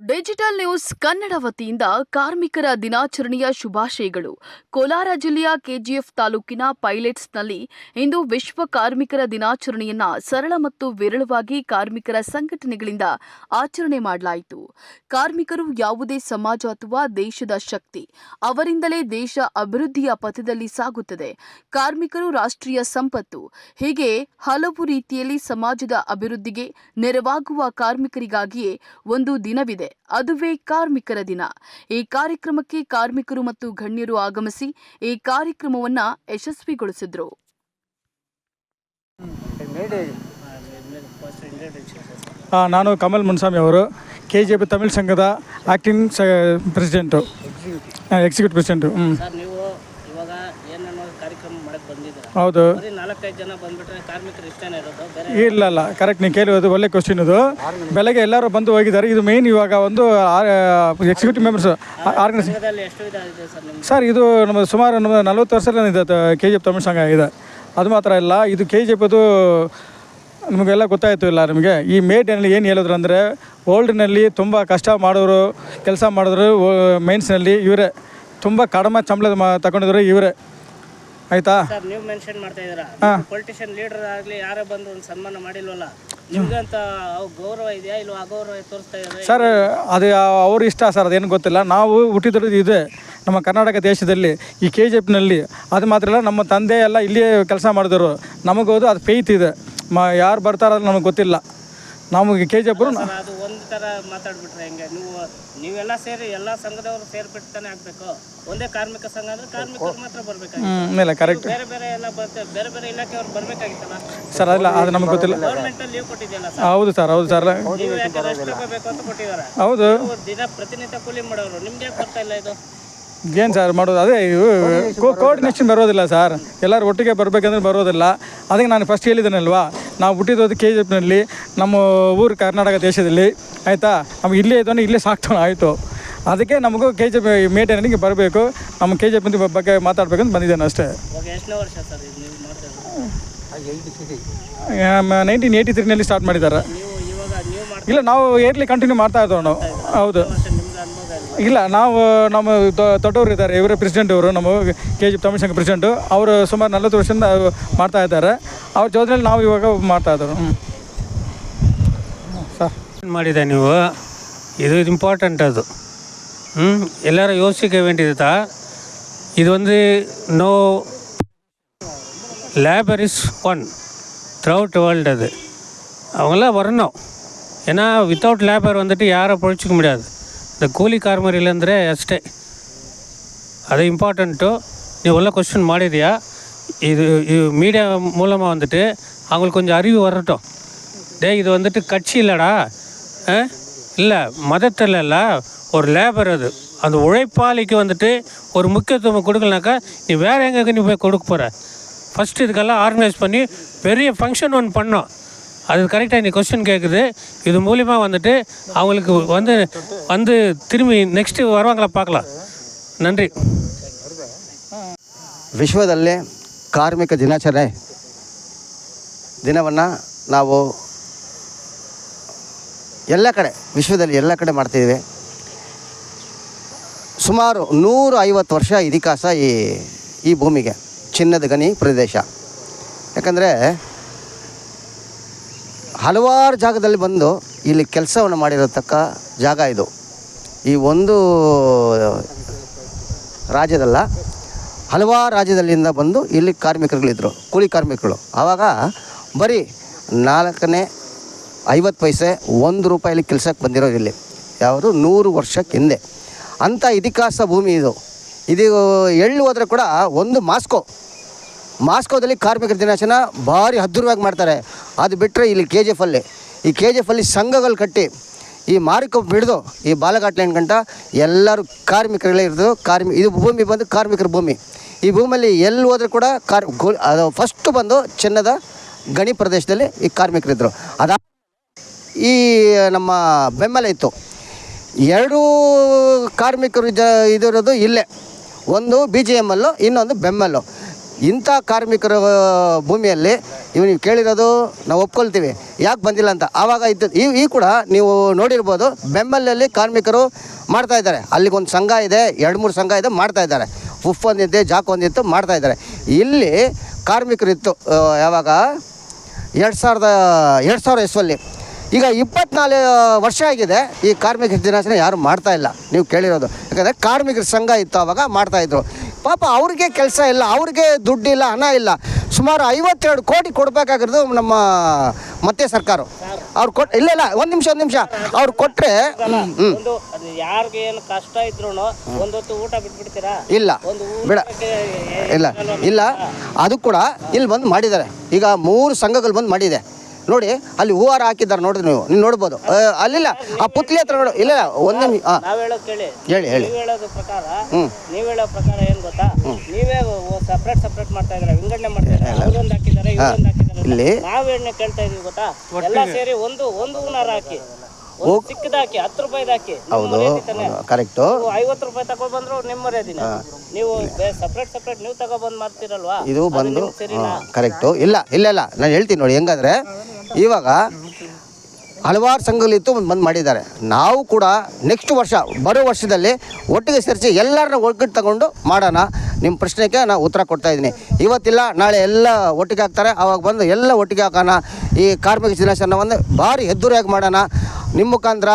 Digital news Kannada ವತಿಯಿಂದ ಕಾರ್ಮಿಕರ ದಿನಾಚರಣೆಯ ಶುಭಾಶಯಗಳು. ಕೋಲಾರ ಜಿಲ್ಲೆಯ ಕೆಜಿಎಫ್ ತಾಲೂಕಿನ ಪೈಲೆಟ್ಸ್ನಲ್ಲಿ ಇಂದು ವಿಶ್ವ ಕಾರ್ಮಿಕರ ದಿನಾಚರಣೆಯನ್ನ ಸರಳ ಮತ್ತು ವಿರಳವಾಗಿ ಕಾರ್ಮಿಕರ ಸಂಘಟನೆಗಳಿಂದ ಆಚರಣೆ ಮಾಡಲಾಯಿತು. ಕಾರ್ಮಿಕರು ಯಾವುದೇ ಸಮಾಜ ಅಥವಾ ದೇಶದ ಶಕ್ತಿ. ಅವರಿಂದಲೇ ದೇಶ ಅಭಿವೃದ್ಧಿಯ ಪಥದಲ್ಲಿ ಸಾಗುತ್ತದೆ. ಕಾರ್ಮಿಕರು ರಾಷ್ಟ್ರೀಯ ಸಂಪತ್ತು. ಹೀಗೆ ಹಲವು ರೀತಿಯಲ್ಲಿ ಸಮಾಜದ ಅಭಿವೃದ್ಧಿಗೆ ನೆರವಾಗುವ ಕಾರ್ಮಿಕರಿಗಾಗಿಯೇ ಒಂದು ದಿನವಿದೆ. ಅದುವೇ ಕಾರ್ಮಿಕರ ದಿನ. ಈ ಕಾರ್ಯಕ್ರಮಕ್ಕೆ ಕಾರ್ಮಿಕರು ಮತ್ತು ಗಣ್ಯರು ಆಗಮಿಸಿ ಈ ಕಾರ್ಯಕ್ರಮವನ್ನ ಯಶಸ್ವಿಗೊಳಿಸಿದ್ರು. ನಾನು ಕಮಲ್ ಮುನ್ಸಾಮಿ ಅವರು, ಕೆಜಿಎಫ್ ತಮಿಳ್ ಸಂಘದ ಆಕ್ಟಿಂಗ್ ಪ್ರೆಸಿಡೆಂಟು, ಎಕ್ಸಿಕ್ಯೂಟಿವ್ ಪ್ರೆಸಿಡೆಂಟು. ಹೌದು, ಇಲ್ಲ ಕರೆಕ್ಟ್. ನೀವು ಕೇಳುವುದು ಒಳ್ಳೆ ಕ್ವಶನ್. ಇದು ಬೆಳಗ್ಗೆ ಎಲ್ಲರೂ ಬಂದು ಹೋಗಿದ್ದಾರೆ. ಇದು ಮೇನ್ ಇವಾಗ ಒಂದು ಎಕ್ಸಿಕ್ಯೂಟಿವ್ ಮೆಂಬರ್ಸ್ ಆರ್ಗನೈಸೇಷನ್ ಸರ್. ಇದು ನಮ್ಮ ಸುಮಾರು 40 ವರ್ಷದಿಂದ ಇದೆ ಕೆಜಿಎಫ್ ತಮಿಳ್ ಸಂಘ ಇದೆ. ಅದು ಮಾತ್ರ ಇಲ್ಲ, ಇದು ಕೆಜಿಎಫ್ ನಮಗೆಲ್ಲ ಗೊತ್ತಾಯಿತು. ಇಲ್ಲ ನಿಮಗೆ ಈ ಮೇಡ್ನಲ್ಲಿ ಏನು ಹೇಳಿದ್ರು ಅಂದರೆ, ಓಲ್ಡ್ನಲ್ಲಿ ತುಂಬ ಕಷ್ಟ ಮಾಡೋರು, ಕೆಲಸ ಮಾಡಿದ್ರು. ಮೈನ್ಸ್ನಲ್ಲಿ ಇವರೇ ತುಂಬ ಕಡಿಮೆ ಸಂಬಳ ತಗೊಂಡಿದ್ರು ಇವರೇ. ಆಯ್ತಾ ಸರ್, ನೀವು ಮೆನ್ಷನ್ ಮಾಡ್ತಾ ಇದ್ದೀರಾ, ಪೊಲಿಟಿಷಿಯನ್ ಲೀಡರ್ ಆಗಲಿ ಯಾರೇ ಬಂದು ಒಂದು ಸನ್ಮಾನ ಮಾಡಿಲ್ವಲ್ಲ, ನಿಮ್ಗಂತ ಗೌರವ ಇದೆಯಾ ಇಲ್ವಾ? ಅಗೌರವ ತೋರಿಸ್ತಾ ಇದ್ದಾರೆ ಸರ್. ಅದು ಅವ್ರ ಇಷ್ಟ ಸರ್, ಅದೇನು ಗೊತ್ತಿಲ್ಲ. ನಾವು ಹುಟ್ಟಿದಿರೋದು ಇದೆ ನಮ್ಮ ಕರ್ನಾಟಕ ದೇಶದಲ್ಲಿ, ಈ ಕೆಜಿಎಫ್ನಲ್ಲಿ. ಅದು ಮಾತ್ರ ಇಲ್ಲ, ನಮ್ಮ ತಂದೆ ಎಲ್ಲ ಇಲ್ಲಿಯೇ ಕೆಲಸ ಮಾಡಿದ್ರು. ನಮಗೋದು ಅದು ಫೇತ್ ಇದೆ. ಯಾರು ಬರ್ತಾರಲ್ಲ ನಮಗೆ ಗೊತ್ತಿಲ್ಲ. ನಮಗೆ ಕೆಜಿಎಫ್ ಅದು ಒಂದು ಥರ ಮಾತಾಡ್ಬಿಟ್ರೆ ಹೆಂಗೆ? ನೀವೆಲ್ಲ ಸೇರಿ ಎಲ್ಲ ಸಂಘದವರು ಸೇರಿಬಿಟ್ಟು ತಾನೇ ಆಗಬೇಕು. ಒಂದೇ ಕಾರ್ಮಿಕ ಸಂಘ ಅಂದರೆ ಕಾರ್ಮಿಕರು ಮಾತ್ರ ಬರಬೇಕಾಗಿತ್ತು. ಇಲ್ಲ ಕರೆಕ್ಟ್. ಬೇರೆ ಬೇರೆ ಎಲ್ಲ ಬೇರೆ ಬೇರೆ ಇಲಾಖೆಯವ್ರು ಬರಬೇಕಾಗಿತ್ತಲ್ಲ ಸರ್. ಅಲ್ಲ, ಅದು ನಮಗೆ ಗೊತ್ತಿಲ್ಲ. ಗೌರ್ಮೆಂಟಲ್ಲಿ ಲೀವ್ ಕೊಟ್ಟಿದೆಯಲ್ಲ ಸರ್. ಹೌದು ಸರ್, ಹೌದು ಸರ್. ನೀವು ಯಾಕೆ ರೆಸ್ಟ್ ತಗೋಬೇಕು ಅಂತ ಕೊಟ್ಟಿದ್ದಾರೆ. ಹೌದು, ದಿನ ಪ್ರತಿನಿತ್ಯ ಕೂಲಿ ಮಾಡೋರು, ನಿಮ್ಗೆ ಯಾಕೆ ಬರ್ತಾ ಇಲ್ಲ ಇದು? ಏನು ಸರ್ ಮಾಡೋದು? ಅದೇ ಕೋಆರ್ಡಿನೇಷನ್ ಬರೋದಿಲ್ಲ ಸರ್. ಎಲ್ಲರೂ ಒಟ್ಟಿಗೆ ಬರಬೇಕಂದ್ರೆ ಬರೋದಿಲ್ಲ. ಅದಕ್ಕೆ ನಾನು ಫಸ್ಟ್ ಹೇಳಿದ್ದೇನಲ್ವಾ, ನಾವು ಹುಟ್ಟಿರೋದು ಕೆಜಿಎಫ್ನಲ್ಲಿ, ನಮ್ಮ ಊರು ಕರ್ನಾಟಕ ದೇಶದಲ್ಲಿ. ಆಯಿತಾ, ನಮ್ಗೆ ಇಲ್ಲೇ ಇದ್ದಾನೆ, ಇಲ್ಲೇ ಸಾಕ್ತಾನೆ. ಆಯಿತು, ಅದಕ್ಕೆ ನಮಗೂ ಕೆಜಿಎಫ್ ಮೇಟನಿಗೆ ಬರಬೇಕು, ನಮ್ಮ ಕೆಜಿಎಫ್ ಬಗ್ಗೆ ಮಾತಾಡ್ಬೇಕಂತ ಬಂದಿದ್ದೇನೆ ಅಷ್ಟೇ. 1983ನಲ್ಲಿ ಸ್ಟಾರ್ಟ್ ಮಾಡಿದ್ದಾರೆ. ಇಲ್ಲ, ನಾವು ಏರ್ಲಿ ಕಂಟಿನ್ಯೂ ಮಾಡ್ತಾ ಇದ್ದೇವೆ ನಾವು. ಹೌದು, ಇಲ್ಲ ನಾವು ನಮ್ಮ ದೊಡ್ಡವರು ಇದ್ದಾರೆ, ಇವರೇ ಪ್ರೆಸಿಡೆಂಟ್. ಇವರು ನಮ್ಮ ಕೆಜಿಎಫ್ ತಮಿಳ್ ಸಂಘ ಪ್ರೆಸಿಡೆಂಟು. ಅವರು ಸುಮಾರು 40 ವರ್ಷದಿಂದ ಮಾಡ್ತಾ ಇದ್ದಾರೆ. ಅವ್ರ ಜೊತೆಯಲ್ಲಿ ನಾವು ಇವಾಗ ಮಾಡ್ತಾ ಇದ್ದಾರೆ. ಸರ್ ಮಾಡಿದೆ ನೀವು, ಇದು ಇಂಪಾರ್ಟೆಂಟ್. ಅದು ಎಲ್ಲರೂ ಯೋಚಿಸಿಕೆ ವೇண்டியது. இது no labour is one throughout world. அது அவங்களாம் வரணும். ஏன்னா வித்தவுட் லேபர் யாரை பொழைச்சிக்க முடியாது. இந்த ಕೂಲಿ ಕಾರ್ಮಿಕರು ಇಲ್ಲಂದರೆ ಅಷ್ಟೇ. ಅದು ಇಂಪಾರ್ಟೆಂಟು. ನೀವು ಒಳ್ಳೆ ಕ್ವಶನ್ ಮಾಡಿದೆಯಾ. இது மீடியா மூலமாக அவங்களுக்கு கொஞ்சம் அறிவு வரட்டும். இது கட்சி இல்லைடா, இல்லை மதத்தில் இல்லை, ஒரு லேபர். அது அந்த உழைப்பாளிக்கு ஒரு முக்கியத்துவம் கொடுக்கலனாக்கா நீ வேறு எங்கே நீ போய் கொடுக்க போகிற? ஃபஸ்ட்டு இதுக்கெல்லாம் ஆர்கனைஸ் பண்ணி பெரிய ஃபங்க்ஷன் ஒன்று பண்ணோம். அது கரெக்டாக நீ கொஸ்டின் கேட்குது. இது மூலிமா அவங்களுக்கு திரும்பி ನೆಕ್ಸ್ಟ್ வருவாங்களா பார்க்கலாம். நன்றி. ವಿಶ್ವದಲ್ಲೇ ಕಾರ್ಮಿಕ ದಿನವನ್ನು ನಾವು ಎಲ್ಲ ಕಡೆ, ವಿಶ್ವದಲ್ಲಿ ಎಲ್ಲ ಕಡೆ ಮಾಡ್ತಿದ್ದೀವಿ. ಸುಮಾರು 150 ವರ್ಷ ಇತಿಹಾಸ ಈ ಭೂಮಿಗೆ, ಚಿನ್ನದ ಗಣಿ ಪ್ರದೇಶ. ಯಾಕಂದರೆ ಹಲವಾರು ಜಾಗದಲ್ಲಿ ಬಂದು ಇಲ್ಲಿ ಕೆಲಸವನ್ನು ಮಾಡಿರತಕ್ಕ ಜಾಗ ಇದು. ಈ ಒಂದು ರಾಜ್ಯದಲ್ಲ, ಹಲವಾರು ರಾಜ್ಯದಲ್ಲಿಂದ ಬಂದು ಇಲ್ಲಿ ಕಾರ್ಮಿಕರುಗಳಿದ್ದರು, ಕೂಲಿ ಕಾರ್ಮಿಕರು. ಆವಾಗ ಬರೀ 4 50 ಪೈಸೆ, 1 ರೂಪಾಯಲ್ಲಿ ಕೆಲಸಕ್ಕೆ ಬಂದಿರೋದು ಇಲ್ಲಿ. ಯಾವುದು 100 ವರ್ಷಕ್ಕೆ ಹಿಂದೆ. ಅಂಥ ಇತಿಹಾಸ ಭೂಮಿ ಇದು. ಎಳ್ಳು ಹೋದರೆ ಕೂಡ ಒಂದು ಮಾಸ್ಕೋದಲ್ಲಿ ಕಾರ್ಮಿಕರ ದಿನಾಚರಣೆ ಭಾರಿ ಅದ್ಧೂರಿಯಾಗಿ ಮಾಡ್ತಾರೆ. ಅದು ಬಿಟ್ಟರೆ ಇಲ್ಲಿ ಕೆಜಿಎಫ್ ಅಲ್ಲಿ ಸಂಘಗಳು ಕಟ್ಟಿ ಈ ಮಾರಿಕ ಬಿಡ್ದು ಈ ಬಾಲಘಾಟ್ ಲೈನ್ ಗಂಟ ಎಲ್ಲರೂ ಕಾರ್ಮಿಕರುಗಳೇ ಇರೋದು. ಇದು ಭೂಮಿ ಬಂದು ಕಾರ್ಮಿಕರ ಭೂಮಿ. ಈ ಭೂಮಿಯಲ್ಲಿ ಎಲ್ಲಿ ಹೋದರೂ ಕೂಡ ಅದು ಫಸ್ಟು ಬಂದು ಚಿನ್ನದ ಗಣಿ ಪ್ರದೇಶದಲ್ಲಿ ಈ ಕಾರ್ಮಿಕರಿದ್ದರು. ಈ ನಮ್ಮ ಬೆಂಬಲ ಇತ್ತು. 2 ಕಾರ್ಮಿಕರು ಇದಿರೋದು ಇಲ್ಲೇ, ಒಂದು BGML, ಇನ್ನೊಂದು ಬೆಂಬಲ್. ಇಂಥ ಕಾರ್ಮಿಕರ ಭೂಮಿಯಲ್ಲಿ ನೀವು ಕೇಳಿರೋದು ನಾವು ಒಪ್ಕೊಳ್ತೀವಿ, ಯಾಕೆ ಬಂದಿಲ್ಲ ಅಂತ. ಆವಾಗ ಇತ್ತು ಈ ಕೂಡ ನೀವು ನೋಡಿರ್ಬೋದು, ಬೆಂಬಲಲ್ಲಿ ಕಾರ್ಮಿಕರು ಮಾಡ್ತಾಯಿದ್ದಾರೆ. ಅಲ್ಲಿಗೊಂದು ಸಂಘ ಇದೆ, 2-3 ಸಂಘ ಇದೆ, ಮಾಡ್ತಾಯಿದ್ದಾರೆ. ಉಫ್ ಒಂದಿತ್ತು, ಜಾಕ್ ಒಂದಿತ್ತು, ಮಾಡ್ತಾಯಿದ್ದಾರೆ. ಇಲ್ಲಿ ಕಾರ್ಮಿಕರಿತ್ತು ಯಾವಾಗ 2000 ಇಸ್ವಲ್ಲಿ. ಈಗ 24 ವರ್ಷ ಆಗಿದೆ ಈ ಕಾರ್ಮಿಕ ದಿನಾಚರಣೆ ಯಾರು ಮಾಡ್ತಾಯಿಲ್ಲ. ನೀವು ಕೇಳಿರೋದು ಯಾಕಂದರೆ ಕಾರ್ಮಿಕರ ಸಂಘ ಇತ್ತು, ಆವಾಗ ಮಾಡ್ತಾಯಿದ್ರು. ಪಾಪ ಅವ್ರಿಗೆ ಕೆಲಸ ಇಲ್ಲ, ಅವ್ರಿಗೆ ದುಡ್ಡಿಲ್ಲ, ಹಣ ಇಲ್ಲ. ಸುಮಾರು 52 ಕೋಟಿ ಕೊಡಬೇಕಾಗಿರೋದು ನಮ್ಮ ಮತ್ತೆ ಸರ್ಕಾರ. ಅವ್ರು ಇಲ್ಲ ಒಂದು ನಿಮಿಷ ಅವ್ರು ಕೊಟ್ಟರೆ ಯಾರಿಗೆ ಏನು ಕಷ್ಟ ಇದ್ರು ಒಂದೊತ್ತು ಊಟ ಬಿಟ್ಬಿಡ್ತೀರಾ? ಇಲ್ಲ ಬೇಡ, ಇಲ್ಲ ಅದು ಕೂಡ ಇಲ್ಲಿ ಬಂದು ಮಾಡಿದ್ದಾರೆ. ಈಗ 3 ಸಂಘಗಳು ಬಂದು ಮಾಡಿದೆ ನೋಡಿ. ಅಲ್ಲಿ ಹೂವಾರ ಹಾಕಿದ್ದಾರೆ ನೋಡಿದ್ರೆ ನೀವು ನೋಡ್ಬೋದು. ಅಲ್ಲಿಲ್ಲ ಆ ಪುತ್ಲಿ ಹತ್ರ ನೋಡು. ಇಲ್ಲ ಒಂದು ನಿಮಿಷ ನಾವ್ ಹೇಳೋದು ಕೇಳಿ. ಹೇಳಿ ನೀವ್ ಹೇಳೋದು ಪ್ರಕಾರ ಏನ್ ಗೊತ್ತಾ, ನೀವೇ ಸಪ್ರೇಟ್ ಮಾಡ್ತಾ ಇದ್ರೆ ವಿಂಗಡಣೆ ಮಾಡ್ತಾ ಅವ್ರೊಂದು ಹಾಕಿದ್ದಾರೆ, ಇವ್ರೊಂದು ಹಾಕಿದ್ದಾರೆ. ಇಲ್ಲಿ ನಾವ್ ಎಣ್ಣೆ ಕೇಳ್ತಾ ಇದೀವಿ ಗೊತ್ತಾ, ಎಲ್ಲ ಸೇರಿ ಒಂದು ಹೂನಾರ ಹಾಕಿ, ಚಿಕ್ಕದಾಕಿ 10 ರೂಪಾಯಿದ ಹಾಕಿ. ಹೌದು, ಕರೆಕ್ಟು. 50 ರೂಪಾಯಿ ತಗೊಂಡ್ ಬಂದ್ರು ನಿಮ್ಮ ಮರ್ಯಾದಿನ. ನೀವು ಸಪ್ರೇಟ್ ನೀವು ತಗೊಬಂದ್ ಮಾಡ್ತೀರಲ್ವಾ, ಇದು ಬಂದು ಕರೆಕ್ಟು. ಇಲ್ಲ ನಾನು ಹೇಳ್ತೀನಿ ನೋಡಿ. ಹೆಂಗಂದ್ರೆ ಇವಾಗ ಹಲವಾರು ಸಂಘಗಳಿತ್ತು, ಬಂದು ಮಾಡಿದ್ದಾರೆ. ನಾವು ಕೂಡ ನೆಕ್ಸ್ಟ್ ವರ್ಷ ಬರೋ ವರ್ಷದಲ್ಲಿ ಒಟ್ಟಿಗೆ ಸೇರಿಸಿ ಎಲ್ಲರನ್ನ ಒಗ್ಗಟ್ಟು ತಗೊಂಡು ಮಾಡೋಣ. ನಿಮ್ಮ ಪ್ರಶ್ನೆಗೆ ನಾನು ಉತ್ತರ ಕೊಡ್ತಾ ಇದ್ದೀನಿ. ಇವತ್ತಿಲ್ಲ ನಾಳೆ ಎಲ್ಲ ಒಟ್ಟಿಗೆ ಹಾಕ್ತಾರೆ, ಆವಾಗ ಬಂದು ಎಲ್ಲ ಒಟ್ಟಿಗೆ ಹಾಕೋಣ. ಈ ಕಾರ್ಮಿಕ ದಿನಾಚರಣೆಯನ್ನು ಭಾರಿ ಅದ್ದೂರಿಯಾಗಿ ಮಾಡೋಣ. ನಿಮ್ಮ ಮುಖಾಂತರ